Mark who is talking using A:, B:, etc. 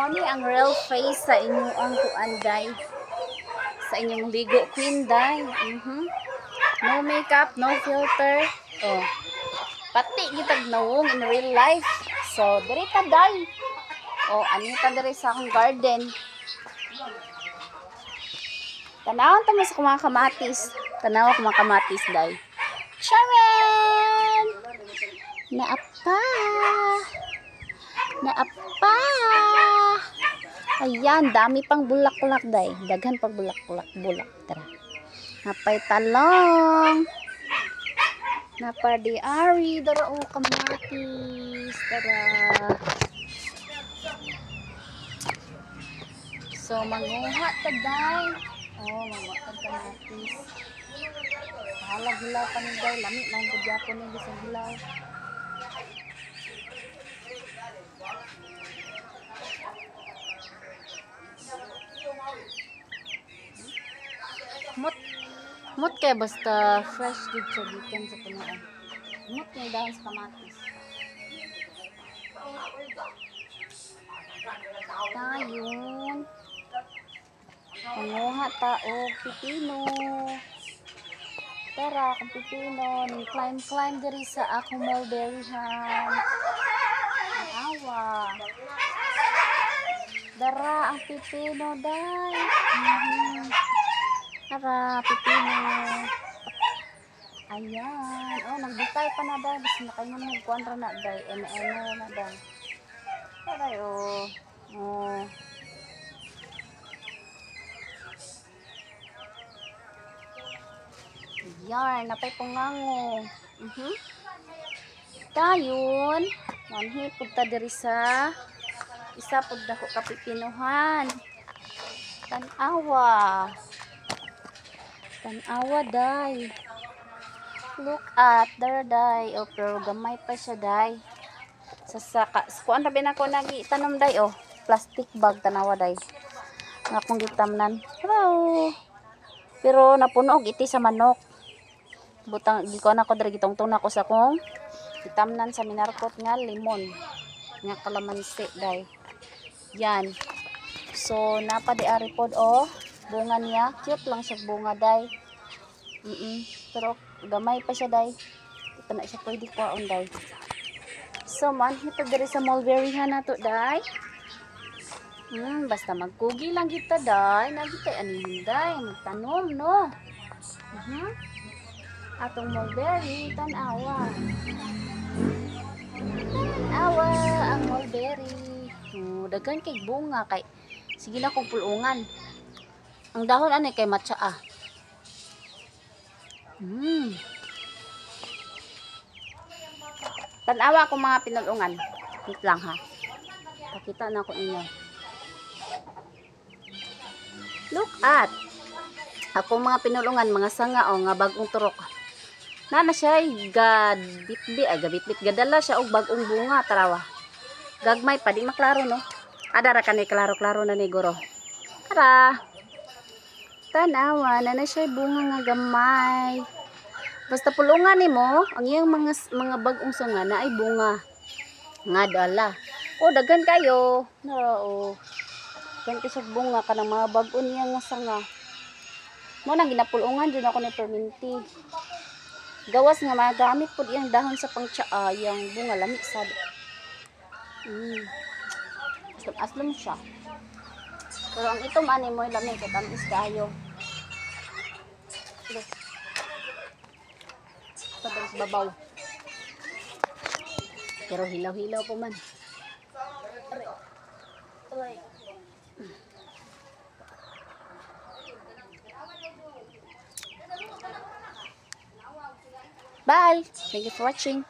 A: Money ang real face sa inyong kuanday. Sa inyong ligo queen day. No makeup, no filter. Oh. Pati gitag nawong in real life. So, diri ta day. Oh, anita diri sa akong garden. Tanawon ta mo sa mga kamatis. Tanaw ko mga kamatis day. Charan! Naapa! Naapa! Ayan, dami pang bulaklak day. Daghan pang bulaklak. Tara. Napay talong. Napadi ari. Dara o kamatis. Tara. So, manguha ta day. Oh, manguha ta kamatis. Halag hilaw pa ni day. Lamit lang ko Japon ni bisang hilaw. Mut kay basta fresh dito sa gikan sa punuan. Mut kay dahon sa kamatis. Dayon. Panguha ta og pipino. Tara, kung pipino, ning climb diri sa akong mulberryhan. Awa. Dara ang pipino day. Tara, pipino. Ayan. Oh, nagbutay pa na day. Basta na kayo nagkuhan ra na day. Eme na day. Tara yo. Oh. Ayan. Napay pungango. Dayon. Manhi punta diri sa isa pud dako ka pipinuhan. Tanawa. Tanawa day. Look at there day. Oh, pero gamay pa siya day. Sasaka. Kuan rabi na ko nagi tanom day. Oh, plastic bag tanawa day. Nga akong gitamnan. Pero napuno og iti sa manok. Butang gikuan ako diri gitungtong nako sa kong gitamnan sa minarkot nga limon. Nga kalamansi day. Yan. So napadi ari pod oh. Bunga niya. Cute lang siya bunga day. Pero gamay pa siya day. Ito na siya pwede kuhaon day. So manhito diri sa mulberryhan nato day. Basta magkugi lang kita day. Nagitay anin day. Magtanom no. Atong mulberry. Tanawa. Tanawa ang mulberry. Daghan kay bunga kay. Sige na kong pulungan. Ang dahon anay kay matcha ah. Tanawa ko mga pinulungan. Wait lang ha. Pakita na ko inyo. Look at. Ako mga pinulungan, mga sanga o nga bagong turok. Nana siya gabitbit gadala siya og bagong bunga tarawa. Gagmay pa di maklaro no. Adara kanay klaro-klaro na ni guro. Tara. Tanawa na siya bunga nga gamay. Basta pulungan nimo ang iyang mga bagong sanga na ay bunga nga dala. O daghan kayo. No. Kan kisag bunga kanang mga bag-o niya nga sanga. Mo nang ginapulungan jud ako ni perminti. Gawas nga magamit pud iyang dahon sa pangtsaa, yang bunga lami sad. Aslom siya. Pero ang itom ani mo lami kay tamis kayo. Sa babaw. Pero hilaw-hilaw po man. Bye! Thank you for watching.